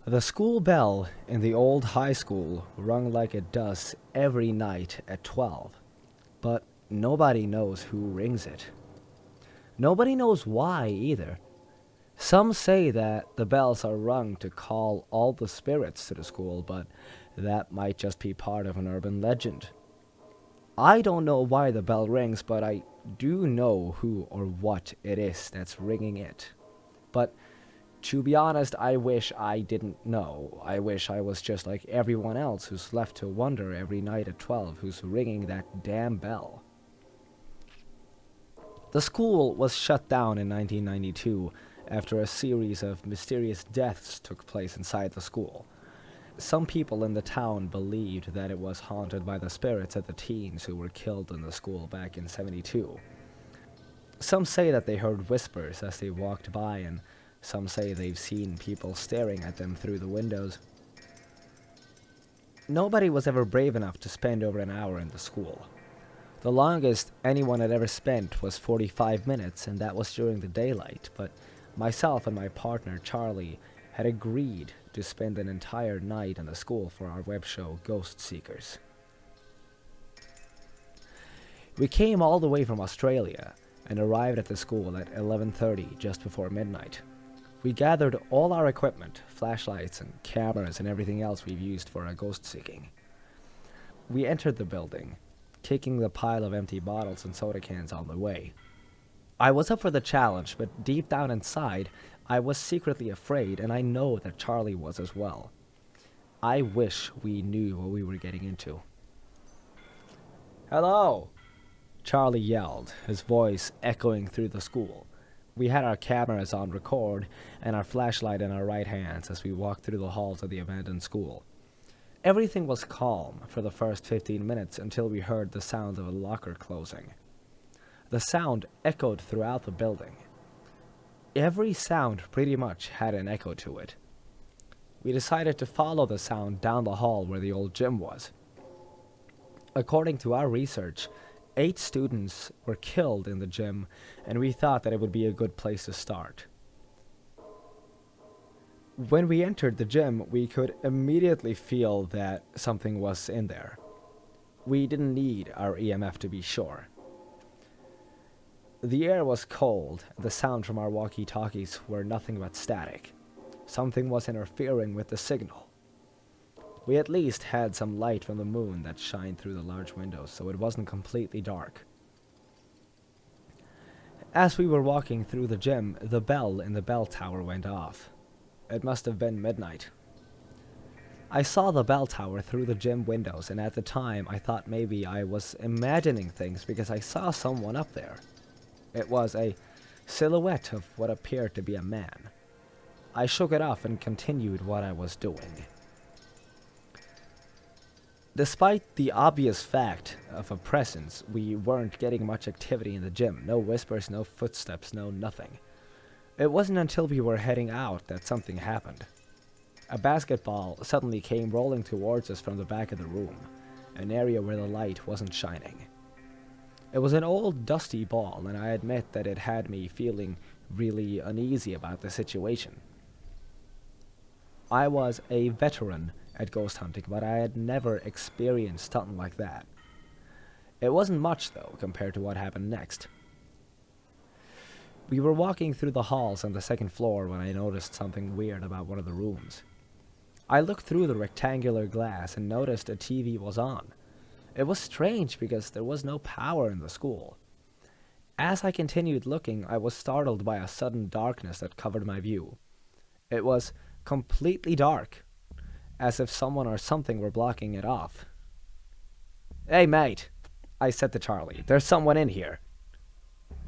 The school bell in the old high school rung like it does every night at 12, but nobody knows who rings it. Nobody knows why either. Some say that the bells are rung to call all the spirits to the school, but that might just be part of an urban legend. I don't know why the bell rings, but I do know who or what it is that's ringing it. But to be honest, I wish I didn't know. I wish I was just like everyone else who's left to wonder every night at 12 who's ringing that damn bell. The school was shut down in 1992 after a series of mysterious deaths took place inside the school. Some people in the town believed that it was haunted by the spirits of the teens who were killed in the school back in '72. Some say that they heard whispers as they walked by, and some say they've seen people staring at them through the windows. Nobody was ever brave enough to spend over an hour in the school. The longest anyone had ever spent was 45 minutes, and that was during the daylight, but myself and my partner Charlie had agreed to spend an entire night in the school for our web show Ghost Seekers. We came all the way from Australia and arrived at the school at 11:30, just before midnight. We gathered all our equipment, flashlights and cameras and everything else we've used for our ghost seeking. We entered the building, kicking the pile of empty bottles and soda cans on the way. I was up for the challenge, but deep down inside, I was secretly afraid, and I know that Charlie was as well. I wish we knew what we were getting into. "Hello!" Charlie yelled, his voice echoing through the school. We had our cameras on record and our flashlight in our right hands as we walked through the halls of the abandoned school. Everything was calm for the first 15 minutes until we heard the sound of a locker closing. The sound echoed throughout the building. Every sound pretty much had an echo to it. We decided to follow the sound down the hall where the old gym was. According to our research, 8 students were killed in the gym, and we thought that it would be a good place to start. When we entered the gym, we could immediately feel that something was in there. We didn't need our EMF to be sure. The air was cold, and the sound from our walkie-talkies were nothing but static. Something was interfering with the signal. We at least had some light from the moon that shined through the large windows, so it wasn't completely dark. As we were walking through the gym, the bell in the bell tower went off. It must have been midnight. I saw the bell tower through the gym windows, and at the time I thought maybe I was imagining things because I saw someone up there. It was a silhouette of what appeared to be a man. I shook it off and continued what I was doing. Despite the obvious fact of a presence, we weren't getting much activity in the gym. No whispers, no footsteps, no nothing. It wasn't until we were heading out that something happened. A basketball suddenly came rolling towards us from the back of the room, an area where the light wasn't shining. It was an old, dusty ball, and I admit that it had me feeling really uneasy about the situation. I was a veteran at ghost hunting, but I had never experienced something like that. It wasn't much, though, compared to what happened next. We were walking through the halls on the second floor when I noticed something weird about one of the rooms. I looked through the rectangular glass and noticed a TV was on. It was strange because there was no power in the school. As I continued looking, I was startled by a sudden darkness that covered my view. It was completely dark, as if someone or something were blocking it off. "Hey, mate," I said to Charlie, "there's someone in here."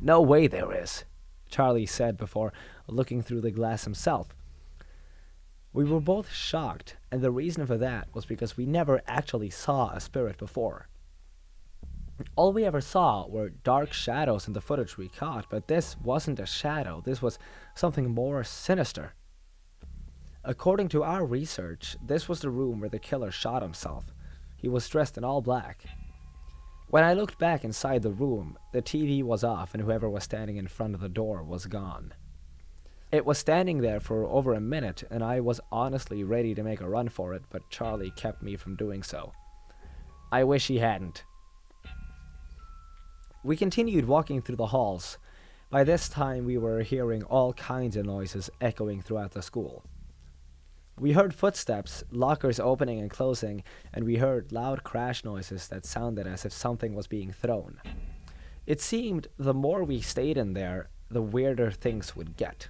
"No way there is," Charlie said before looking through the glass himself. We were both shocked, and the reason for that was because we never actually saw a spirit before. All we ever saw were dark shadows in the footage we caught, but this wasn't a shadow, this was something more sinister. According to our research, this was the room where the killer shot himself. He was dressed in all black. When I looked back inside the room, the TV was off and whoever was standing in front of the door was gone. It was standing there for over a minute, and I was honestly ready to make a run for it, but Charlie kept me from doing so. I wish he hadn't. We continued walking through the halls. By this time, we were hearing all kinds of noises echoing throughout the school. We heard footsteps, lockers opening and closing, and we heard loud crash noises that sounded as if something was being thrown. It seemed the more we stayed in there, the weirder things would get.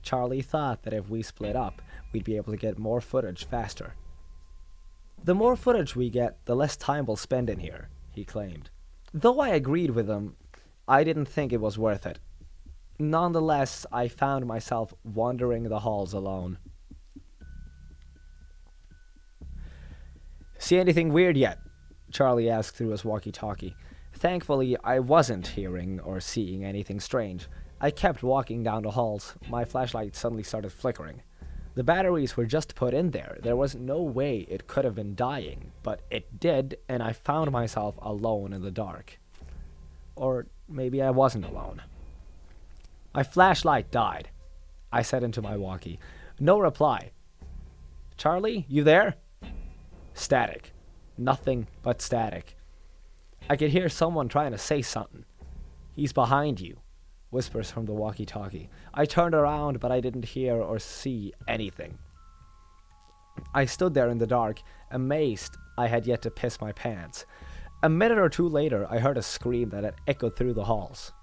Charlie thought that if we split up, we'd be able to get more footage faster. The more footage we get, the less time we'll spend in here, he claimed. Though I agreed with him, I didn't think it was worth it. Nonetheless, I found myself wandering the halls alone. See anything weird yet? Charlie asked through his walkie-talkie. Thankfully, I wasn't hearing or seeing anything strange. I kept walking down the halls. My flashlight suddenly started flickering. The batteries were just put in there. There was no way it could have been dying, but it did, and I found myself alone in the dark. Or maybe I wasn't alone. My flashlight died, I said into my walkie. No reply. Charlie, you there? Static. Nothing but static. I could hear someone trying to say something. He's behind you, whispers from the walkie-talkie. I turned around, but I didn't hear or see anything. I stood there in the dark, amazed I had yet to piss my pants. A minute or two later, I heard a scream that had echoed through the halls.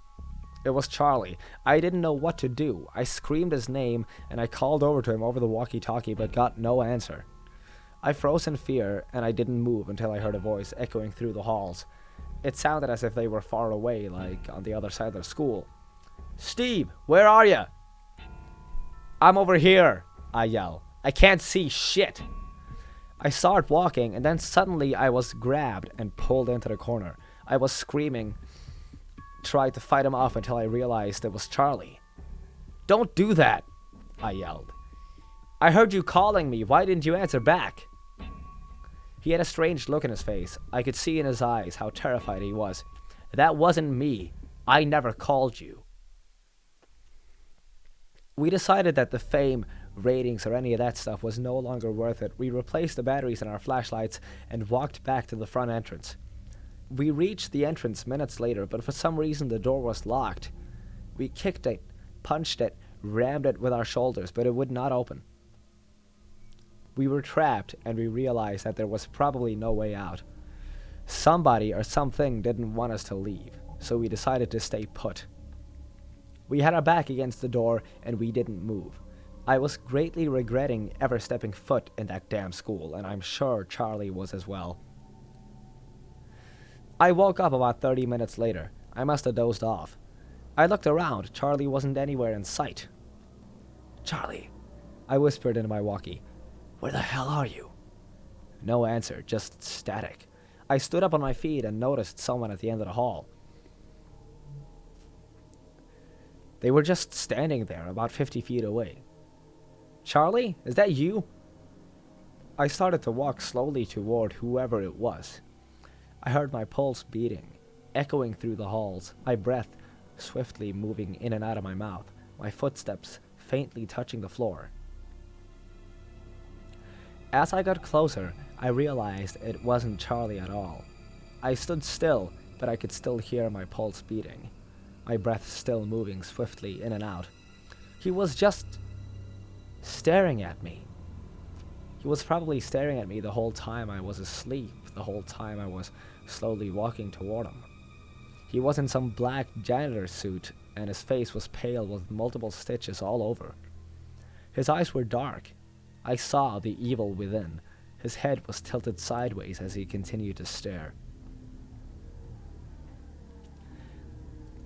It was Charlie. I didn't know what to do. I screamed his name, and I called over to him over the walkie-talkie, but got no answer. I froze in fear, and I didn't move until I heard a voice echoing through the halls. It sounded as if they were far away, like on the other side of the school. Steve, where are you? I'm over here, I yell. I can't see shit. I start walking, and then suddenly I was grabbed and pulled into the corner. I was screaming, tried to fight him off until I realized it was Charlie. Don't do that, I yelled. I heard you calling me. Why didn't you answer back? He had a strange look in his face. I could see in his eyes how terrified he was. That wasn't me. I never called you. We decided that the fame, ratings, or any of that stuff was no longer worth it. We replaced the batteries in our flashlights and walked back to the front entrance. We reached the entrance minutes later, but for some reason the door was locked. We kicked it, punched it, rammed it with our shoulders, but it would not open. We were trapped, and we realized that there was probably no way out. Somebody or something didn't want us to leave, so we decided to stay put. We had our back against the door, and we didn't move. I was greatly regretting ever stepping foot in that damn school, and I'm sure Charlie was as well. I woke up about 30 minutes later. I must have dozed off. I looked around. Charlie wasn't anywhere in sight. Charlie, I whispered into my walkie. Where the hell are you? No answer, just static. I stood up on my feet and noticed someone at the end of the hall. They were just standing there, about 50 feet away. Charlie, is that you? I started to walk slowly toward whoever it was. I heard my pulse beating, echoing through the halls, my breath swiftly moving in and out of my mouth, my footsteps faintly touching the floor. As I got closer, I realized it wasn't Charlie at all. I stood still, but I could still hear my pulse beating, my breath still moving swiftly in and out. He was just staring at me. He was probably staring at me the whole time I was asleep, the whole time I was slowly walking toward him. He was in some black janitor suit, and his face was pale with multiple stitches all over. His eyes were dark. I saw the evil within. His head was tilted sideways as he continued to stare.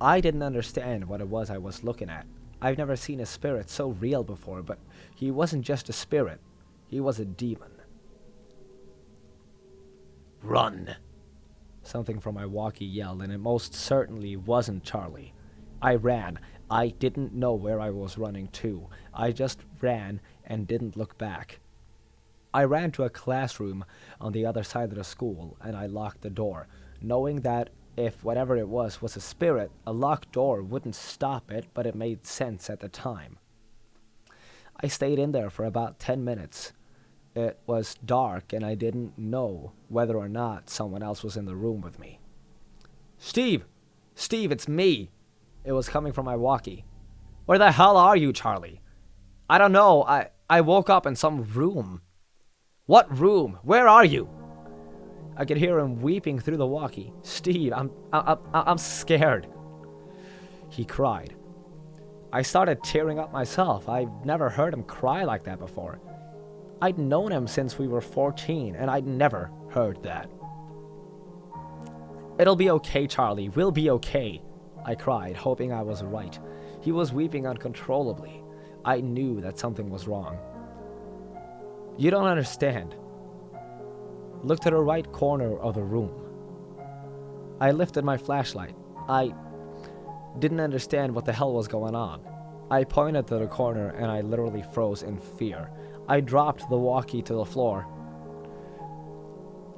I didn't understand what it was I was looking at. I've never seen a spirit so real before, but he wasn't just a spirit. He was a demon. Run! Something from my walkie yelled, and it most certainly wasn't Charlie. I ran. I didn't know where I was running to. I just ran and didn't look back. I ran to a classroom on the other side of the school, and I locked the door, knowing that if whatever it was a spirit, a locked door wouldn't stop it, but it made sense at the time. I stayed in there for about 10 minutes. It was dark and I didn't know whether or not someone else was in the room with me. Steve! Steve, it's me! It was coming from my walkie. Where the hell are you, Charlie? I don't know. I woke up in some room. What room? Where are you? I could hear him weeping through the walkie. Steve, I'm scared. He cried. I started tearing up myself. I'd never heard him cry like that before. I'd known him since we were 14, and I'd never heard that. It'll be okay, Charlie. We'll be okay, I cried, hoping I was right. He was weeping uncontrollably. I knew that something was wrong. You don't understand. Look to the right corner of the room. I lifted my flashlight. I didn't understand what the hell was going on. I pointed to the corner and I literally froze in fear. I dropped the walkie to the floor.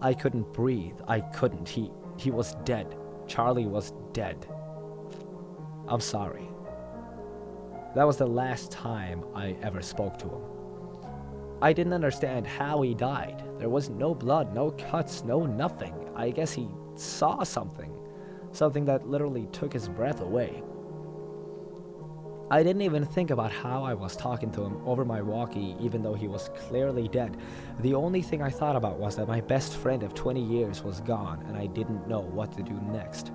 I couldn't breathe. I couldn't. He was dead. Charlie was dead. I'm sorry. That was the last time I ever spoke to him. I didn't understand how he died. There was no blood, no cuts, no nothing. I guess he saw something. Something that literally took his breath away. I didn't even think about how I was talking to him over my walkie, even though he was clearly dead. The only thing I thought about was that my best friend of 20 years was gone, and I didn't know what to do next.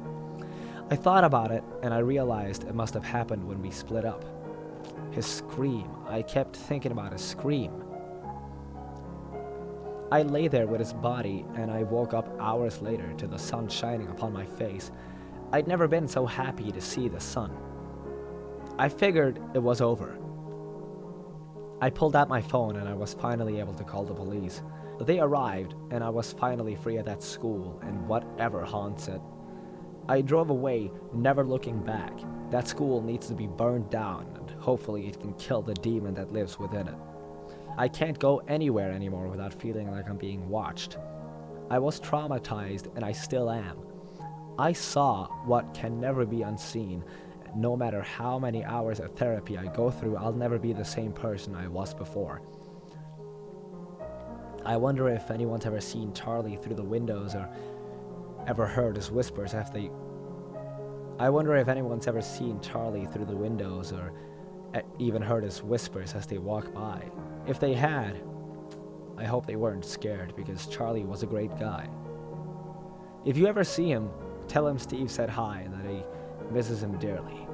I thought about it, and I realized it must have happened when we split up. His scream. I kept thinking about his scream. I lay there with his body, and I woke up hours later to the sun shining upon my face. I'd never been so happy to see the sun. I figured it was over. I pulled out my phone and I was finally able to call the police. They arrived, and I was finally free of that school and whatever haunts it. I drove away, never looking back. That school needs to be burned down, and hopefully it can kill the demon that lives within it. I can't go anywhere anymore without feeling like I'm being watched. I was traumatized, and I still am. I saw what can never be unseen. No matter how many hours of therapy I go through, I'll never be the same person I was before. I wonder if anyone's ever seen Charlie through the windows or ever heard his whispers I wonder if anyone's ever seen Charlie through the windows or even heard his whispers as they walk by. If they had, I hope they weren't scared, because Charlie was a great guy. If you ever see him, tell him Steve said hi and that he misses him dearly.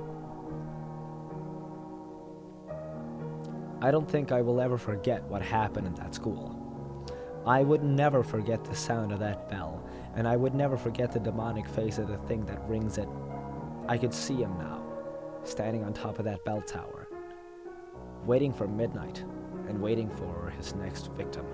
I don't think I will ever forget what happened in that school. I would never forget the sound of that bell, and I would never forget the demonic face of the thing that rings it. I could see him now, standing on top of that bell tower, waiting for midnight and waiting for his next victim.